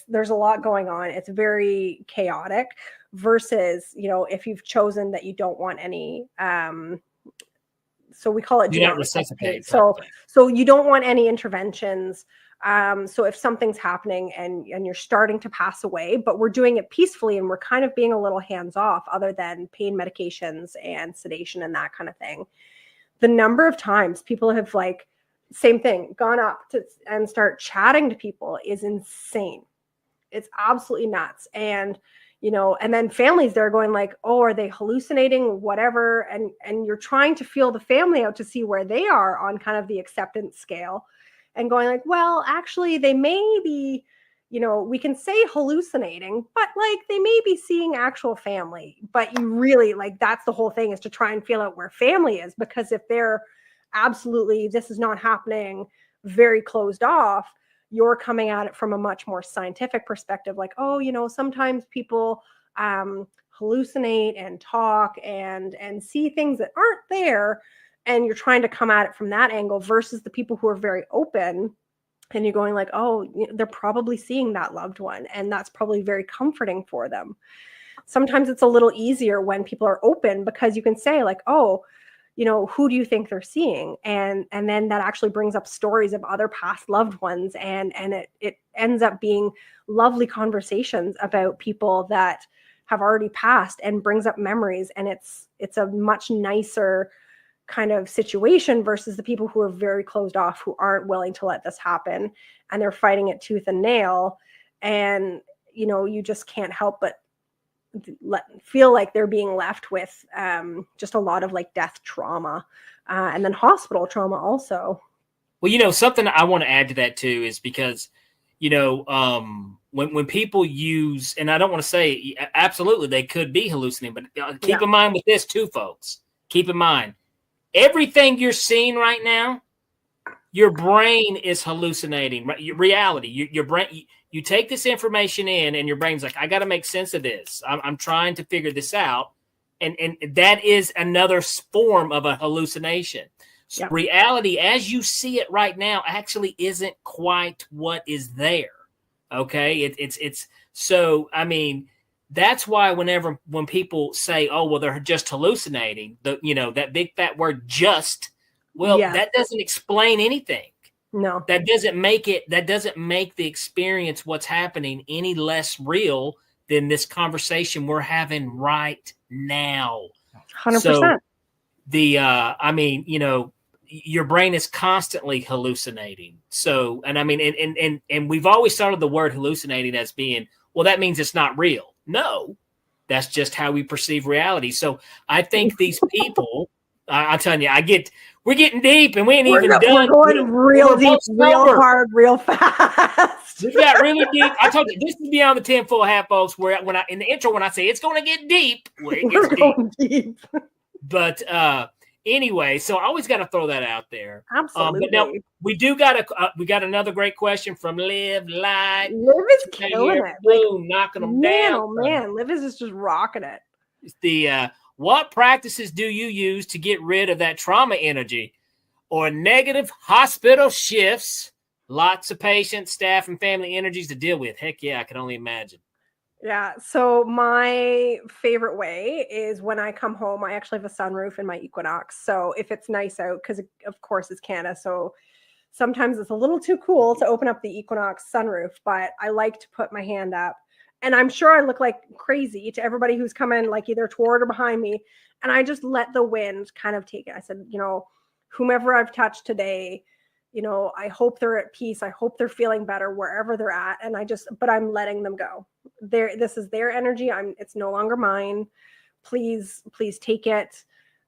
Speaker 2: there's a lot going on. It's very chaotic versus, if you've chosen that you don't want any, so we call it do not resuscitate. So you don't want any interventions. So if something's happening and you're starting to pass away, but we're doing it peacefully and we're kind of being a little hands off other than pain medications and sedation and that kind of thing. The number of times people have same thing, gone up and start chatting to people is insane. It's absolutely nuts. And, and then families, they're going oh, are they hallucinating, whatever. And you're trying to feel the family out to see where they are on kind of the acceptance scale. And going well, actually, they may be, we can say hallucinating, but they may be seeing actual family. But you really that's the whole thing, is to try and feel out where family is, because if they're absolutely, this is not happening, very closed off, you're coming at it from a much more scientific perspective. Sometimes people hallucinate and talk and see things that aren't there. And you're trying to come at it from that angle versus the people who are very open, and you're going oh, they're probably seeing that loved one, and that's probably very comforting for them. Sometimes it's a little easier when people are open, because you can say oh, who do you think they're seeing? And then that actually brings up stories of other past loved ones. And it ends up being lovely conversations about people that have already passed, and brings up memories. And it's a much nicer kind of situation versus the people who are very closed off, who aren't willing to let this happen, and they're fighting it tooth and nail. And you just can't help but feel like they're being left with just a lot of death trauma, and then hospital trauma also.
Speaker 1: Well, something I want to add to that too is because when people use, and I don't want to say absolutely they could be hallucinating, but keep in mind with this too, folks. Keep in mind, everything you're seeing right now, your brain is hallucinating. Right? Your reality, your brain. You take this information in, and your brain's I got to make sense of this. I'm trying to figure this out, and that is another form of a hallucination. So reality, as you see it right now, actually isn't quite what is there. Okay, it's so. I mean, that's why when people say, "Oh, well, they're just hallucinating," that big fat word "just," that doesn't explain anything.
Speaker 2: No,
Speaker 1: that doesn't make the experience, what's happening, any less real than this conversation we're having right now.
Speaker 2: 100%.
Speaker 1: So your brain is constantly hallucinating. So, and I mean, and we've always thought of the word hallucinating as being, well, that means it's not real. No, that's just how we perceive reality. So I think these people, I'm telling you, we're getting deep, and we ain't even done.
Speaker 2: We're going real deep, real hard, real fast.
Speaker 1: We got really deep. I told you, this is Beyond the Tinfoil Hat, folks, where in the intro, when I say it's going to get deep, it gets deep. But anyway, so I always got to throw that out there.
Speaker 2: Absolutely.
Speaker 1: But now we got another great question from Liv Light.
Speaker 2: Liv is killing it.
Speaker 1: Boom, knocking them down.
Speaker 2: Oh man, Liv is just rocking it.
Speaker 1: It's what practices do you use to get rid of that trauma energy or negative hospital shifts? Lots of patients, staff, and family energies to deal with. Heck yeah, I can only imagine.
Speaker 2: Yeah. So my favorite way is when I come home, I actually have a sunroof in my Equinox. So if it's nice out, because of course it's Canada, so sometimes it's a little too cool to open up the Equinox sunroof, but I like to put my hand up. And I'm sure I look like crazy to everybody who's coming either toward or behind me. And I just let the wind kind of take it. I said, whomever I've touched today, I hope they're at peace. I hope they're feeling better wherever they're at. And but I'm letting them go. This is their energy. It's no longer mine. Please take it.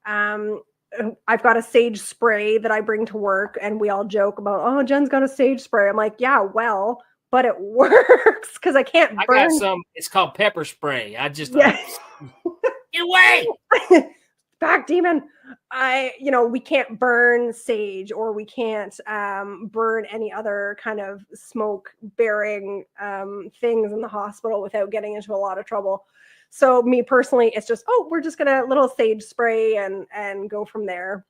Speaker 2: I've got a sage spray that I bring to work, and we all joke about, oh, Jen's got a sage spray. I'm like, yeah, well, but it works because I can't burn.
Speaker 1: I got some. It's called pepper spray. I just get away.
Speaker 2: Back demon. We can't burn sage, or we can't burn any other kind of smoke bearing things in the hospital without getting into a lot of trouble. So me personally, it's just, oh, we're just gonna little sage spray and go from there.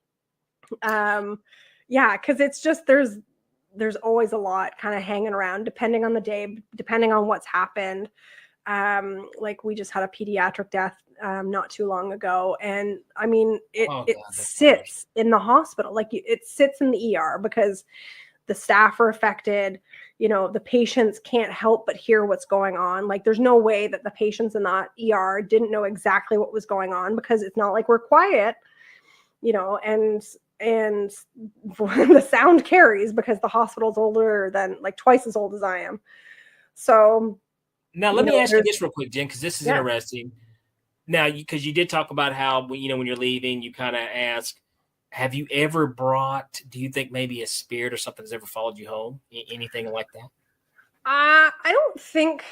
Speaker 2: Yeah, because it's just there's always a lot kind of hanging around depending on the day, depending on what's happened. Like we just had a pediatric death not too long ago, and I mean it sits in the hospital, like it sits in the ER because the staff are affected. The patients can't help but hear what's going on. Like there's no way that the patients in that ER didn't know exactly what was going on, because it's not like we're quiet, and the sound carries because the hospital's older than, like, twice as old as I am. So
Speaker 1: now let me ask you this real quick, Jen, because this is interesting. Now, because you did talk about how, when you're leaving, you kind of ask, have you ever brought, do you think maybe a spirit or something has ever followed you home? Anything like that?
Speaker 2: I don't think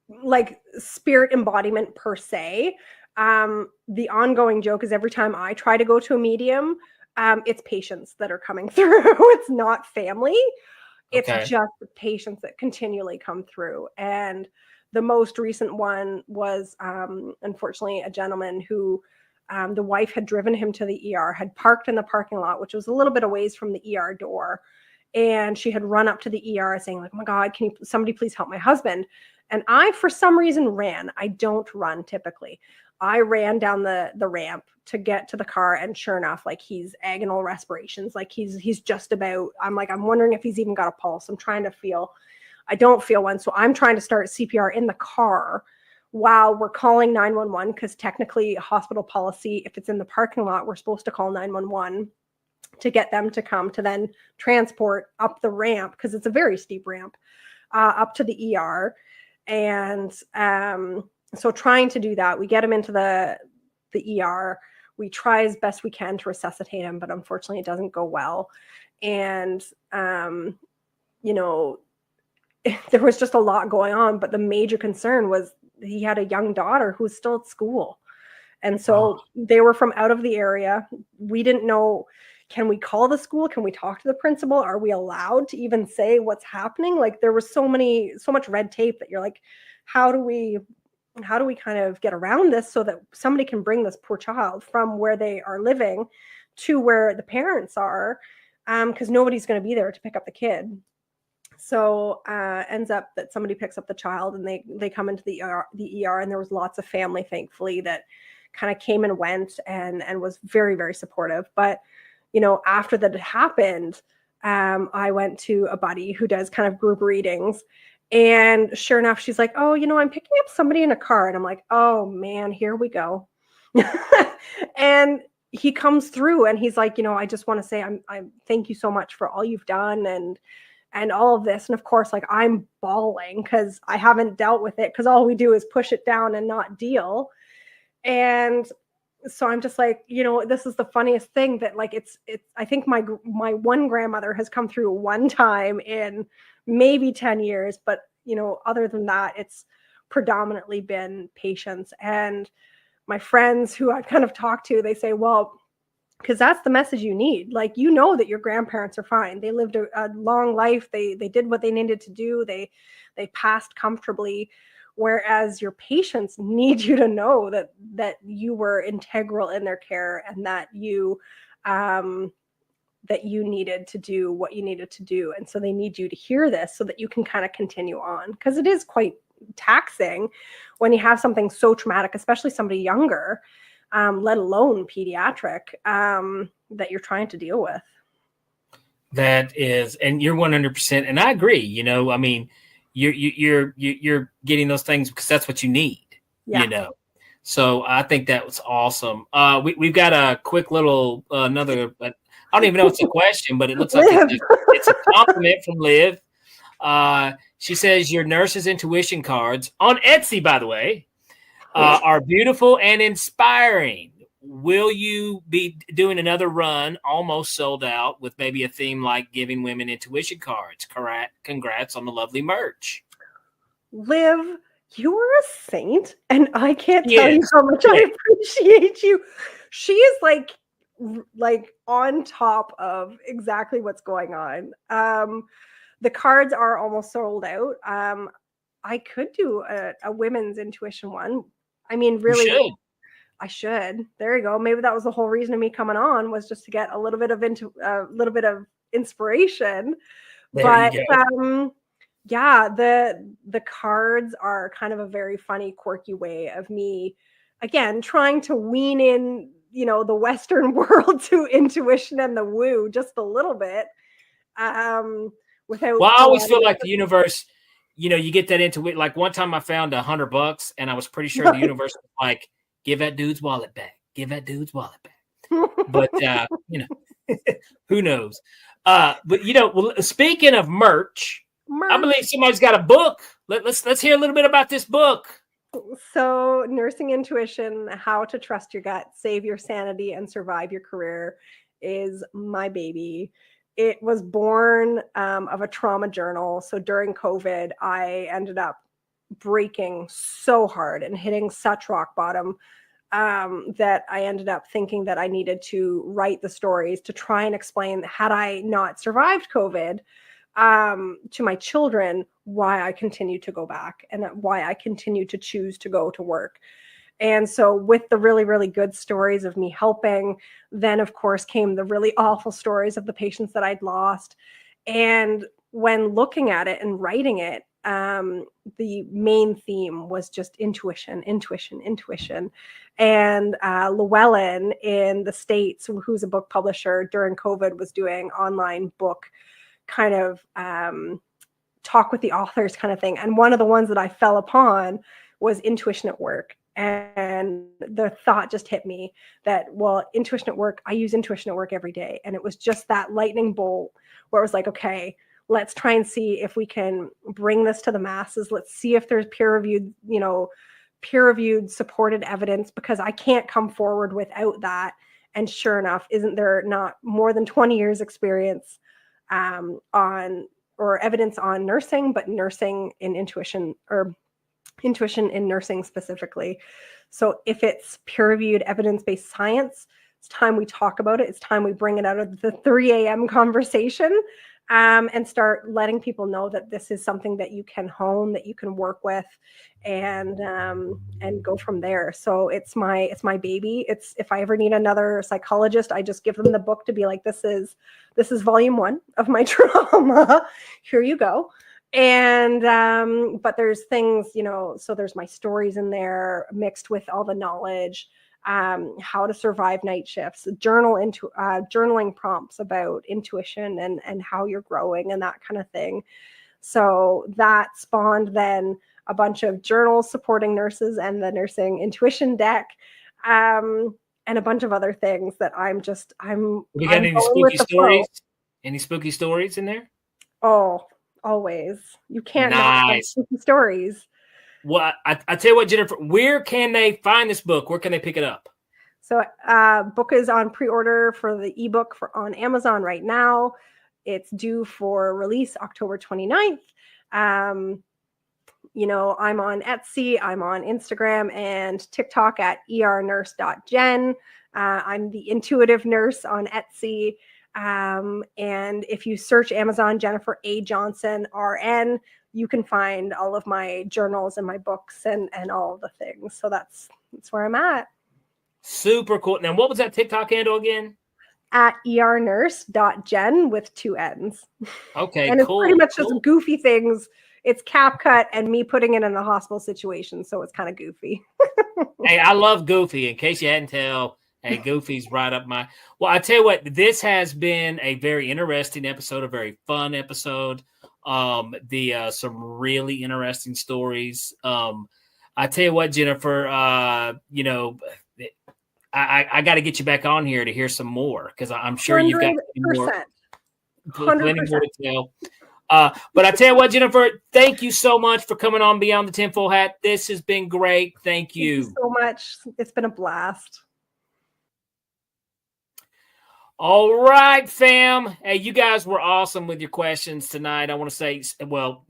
Speaker 2: like spirit embodiment per se. The ongoing joke is every time I try to go to a medium, it's patients that are coming through. It's not family. It's just the patients that continually come through. And the most recent one was, unfortunately, a gentleman who the wife had driven him to the ER, had parked in the parking lot, which was a little bit a ways from the ER door. And she had run up to the ER saying, like, oh my God, can somebody please help my husband? And I, for some reason, ran. I don't run typically. I ran down the ramp to get to the car, and sure enough, like, he's agonal respirations. Like he's just about, I'm wondering if he's even got a pulse. I'm trying to feel, I don't feel one. So I'm trying to start CPR in the car while we're calling 911, because technically hospital policy, if it's in the parking lot, we're supposed to call 911 to get them to come to then transport up the ramp, because it's a very steep ramp up to the ER. And so trying to do that, we get him into the ER. We try as best we can to resuscitate him, but unfortunately it doesn't go well. And, there was just a lot going on, but the major concern was he had a young daughter who was still at school. And so they were from out of the area. We didn't know, can we call the school? Can we talk to the principal? Are we allowed to even say what's happening? Like, there was so much red tape that you're like, how do we kind of get around this so that somebody can bring this poor child from where they are living to where the parents are? Because nobody's going to be there to pick up the kid. So ends up that somebody picks up the child, and they come into the ER, and there was lots of family, thankfully, that kind of came and went and was very, very supportive. But, after that had happened, I went to a buddy who does kind of group readings. And sure enough, she's like, oh, I'm picking up somebody in a car. And I'm like, oh man, here we go. And he comes through and he's like, I just want to say, I thank you so much for all you've done and all of this. And of course, like, I'm bawling because I haven't dealt with it, because all we do is push it down and not deal. And so I'm just like, this is the funniest thing that, like, it's I think my one grandmother has come through one time in maybe 10 years, but other than that, it's predominantly been patients. And my friends who I've kind of talked to, they say, well, because that's the message you need. Like, that your grandparents are fine. They lived a long life. They did what they needed to do. They passed comfortably. Whereas your patients need you to know that you were integral in their care, and that you needed to do what you needed to do. And so they need you to hear this so that you can kind of continue on, because it is quite taxing when you have something so traumatic, especially somebody younger, let alone pediatric, that you're trying to deal with.
Speaker 1: That is, and you're 100%. And I agree, you're getting those things because that's what you need, So I think that was awesome. We've got a quick little, another, I don't even know if it's a question, but it looks like it's a compliment from Liv. She says, your nurse's intuition cards on Etsy, by the way, are beautiful and inspiring. Will you be doing another run, almost sold out, with maybe a theme like giving women intuition cards? Congrats on the lovely merch.
Speaker 2: Liv, you are a saint, and I can't tell you how much I appreciate you. She is like on top of exactly what's going on. The cards are almost sold out. I could do a women's intuition one. I mean,
Speaker 1: You
Speaker 2: really,
Speaker 1: should.
Speaker 2: I should. There you go. Maybe that was the whole reason of me coming on, was just to get a little bit of inspiration.
Speaker 1: There you
Speaker 2: But
Speaker 1: go.
Speaker 2: yeah, the cards are kind of a very funny, quirky way of me, again, trying to wean in, the Western world to intuition and the woo just a little bit, without
Speaker 1: Well, I always feel
Speaker 2: allowing
Speaker 1: like the universe, you get that into it. Like one time I found $100 and I was pretty sure the universe was like, give that dude's wallet back. Give that dude's wallet back. But, who knows? But, well, speaking of merch, I believe somebody's got a book. Let's hear a little bit about this book.
Speaker 2: So, Nursing Intuition: How to Trust Your Gut, Save Your Sanity, and Survive Your Career is my baby. It was born of a trauma journal. So during COVID, I ended up breaking so hard and hitting such rock bottom that I ended up thinking that I needed to write the stories to try and explain, had I not survived COVID, to my children, why I continue to go back and why I continue to choose to go to work. And so with the really, really good stories of me helping, then of course came the really awful stories of the patients that I'd lost. And when looking at it and writing it, the main theme was just intuition. And Llewellyn in the States, who's a book publisher, during COVID was doing online book kind of talk with the authors kind of thing. And one of the ones that I fell upon was Intuition at Work. And the thought just hit me that, well, intuition at work, I use intuition at work every day. And it was just that lightning bolt where it was like, okay, let's try and see if we can bring this to the masses. Let's see if there's peer-reviewed supported evidence, because I can't come forward without that. And sure enough, isn't there not more than 20 years experience or evidence on nursing, but nursing in intuition, or intuition in nursing specifically. So if it's peer-reviewed evidence-based science, it's time we talk about it. It's time we bring it out of the 3 a.m. conversation and start letting people know that this is something that you can hone, that you can work with, and go from there. So it's my baby. It's, if I ever need another psychologist, I just give them the book to be like, this is volume 1 of my trauma. Here you go. And but there's things, so there's my stories in there mixed with all the knowledge, how to survive night shifts, journaling prompts about intuition and how you're growing and that kind of thing. So that spawned then a bunch of journals supporting nurses and the nursing intuition deck, and a bunch of other things that
Speaker 1: We got any spooky stories? Any spooky stories in there?
Speaker 2: Oh, always. You can't not have spooky stories.
Speaker 1: Well, I tell you what, Jennifer, where can they find this book? Where can they pick it up?
Speaker 2: So book is on pre-order for the ebook on Amazon right now. It's due for release October 29th. I'm on Etsy, I'm on Instagram and TikTok at ernurse.jen. I'm the intuitive nurse on Etsy. And if you search Amazon Jennifer A. Johnson RN, you can find all of my journals and my books and all of the things. So that's where I'm at.
Speaker 1: Super cool. Now, what was that TikTok handle again?
Speaker 2: At ernurse.jen with 2 N's.
Speaker 1: Okay,
Speaker 2: and
Speaker 1: cool.
Speaker 2: It's pretty much just goofy things. It's cap cut and me putting it in a hospital situation. So it's kind of goofy.
Speaker 1: Hey, I love Goofy. In case you hadn't tell, hey, Goofy's right up my... Well, I tell you what, this has been a very interesting episode, a very fun episode. Some really interesting stories. I tell you what, Jennifer, I got to get you back on here to hear some more, because I'm sure you've got plenty more to tell. But I tell you what, Jennifer, thank you so much for coming on Beyond the Tinfoil Hat. This has been great. Thank you
Speaker 2: so much. It's been a blast.
Speaker 1: All right, fam. Hey, you guys were awesome with your questions tonight. I want to say, well,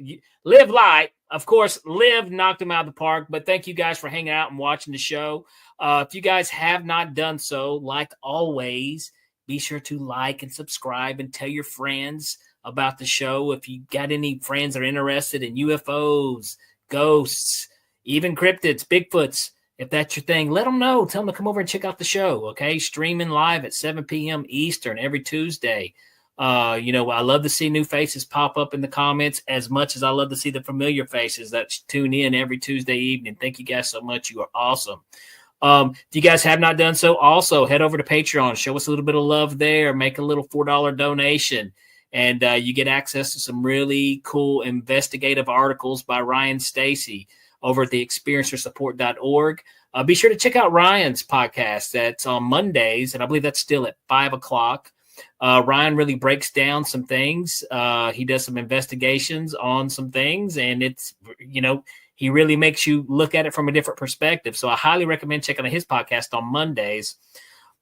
Speaker 1: Liv light. Of course, Liv knocked him out of the park, but thank you guys for hanging out and watching the show. If you guys have not done so, like always, be sure to like and subscribe and tell your friends about the show. If you got any friends that are interested in UFOs, ghosts, even cryptids, Bigfoots, If that's your thing, let them know. Tell them to come over and check out the show, okay? Streaming live at 7 p.m. Eastern every Tuesday. I love to see new faces pop up in the comments as much as I love to see the familiar faces that tune in every Tuesday evening. Thank you guys so much. You are awesome. If you guys have not done so, also head over to Patreon. Show us a little bit of love there. Make a little $4 donation. And you get access to some really cool investigative articles by Ryan Stacy over at the experiencersupport.org. Be sure to check out Ryan's podcast. That's on Mondays, and I believe that's still at 5 o'clock. Ryan really breaks down some things. He does some investigations on some things, and it's, he really makes you look at it from a different perspective. So I highly recommend checking out his podcast on Mondays.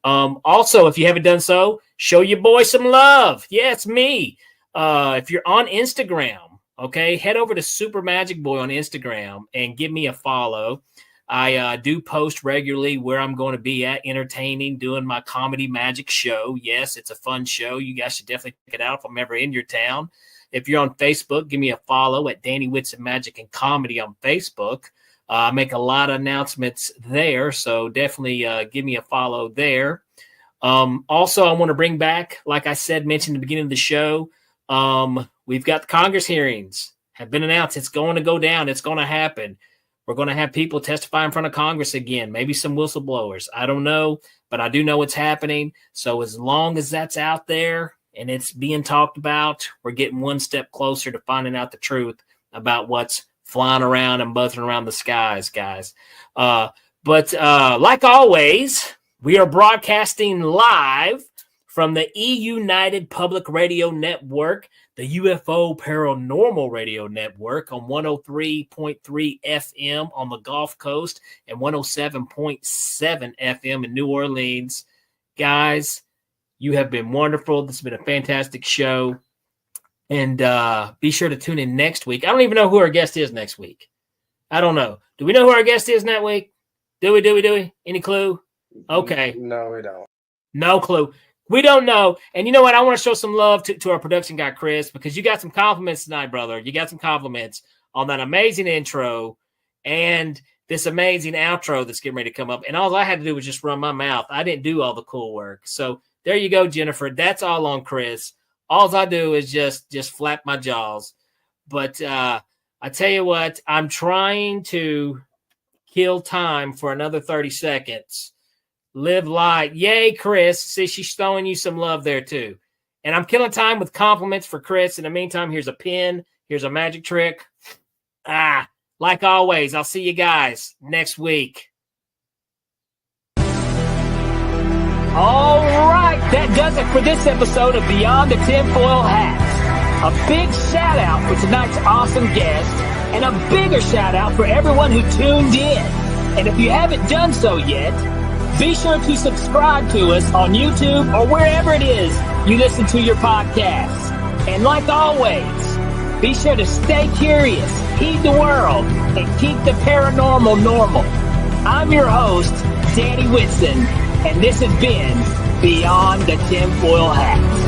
Speaker 1: Also, if you haven't done so, show your boy some love. Yeah, it's me. If you're on Instagram, okay, head over to Super Magic Boy on Instagram and give me a follow. I do post regularly where I'm going to be at, entertaining, doing my comedy magic show. Yes, it's a fun show. You guys should definitely check it out if I'm ever in your town. If you're on Facebook, give me a follow at Danny Whitson Magic and Comedy on Facebook. I make a lot of announcements there, so definitely give me a follow there. Also, I want to bring back, like I said, mentioned at the beginning of the show, we've got the Congress hearings have been announced. It's going to go down. It's going to happen. We're going to have people testify in front of Congress again, maybe some whistleblowers. I don't know, but I do know it's happening. So as long as that's out there and it's being talked about, we're getting one step closer to finding out the truth about what's flying around and buzzing around the skies, guys. But like always, we are broadcasting live from the E-United Public Radio Network, the UFO Paranormal Radio Network on 103.3 FM on the Gulf Coast and 107.7 FM in New Orleans. Guys, you have been wonderful. This has been a fantastic show. And be sure to tune in next week. I don't even know who our guest is next week. I don't know. Do we know who our guest is next week? Do we? Any clue? Okay.
Speaker 5: No, we don't.
Speaker 1: No clue. We don't know. And you know what? I want to show some love to our production guy, Chris, because you got some compliments tonight, brother. You got some compliments on that amazing intro and this amazing outro that's getting ready to come up. And all I had to do was just run my mouth. I didn't do all the cool work. So there you go, Jennifer. That's all on Chris. All I do is just flap my jaws. But I tell you what, I'm trying to kill time for another 30 seconds. Live light. Yay, Chris. See, she's throwing you some love there, too. And I'm killing time with compliments for Chris. In the meantime, here's a pin. Here's a magic trick. Like always, I'll see you guys next week. All right, that does it for this episode of Beyond the Tinfoil Hat. A big shout out for tonight's awesome guest, and a bigger shout out for everyone who tuned in. And if you haven't done so yet, be sure to subscribe to us on YouTube or wherever it is you listen to your podcasts. And like always, be sure to stay curious, heed the world, and keep the paranormal normal. I'm your host, Danny Whitson, and this has been Beyond the Tinfoil Hat.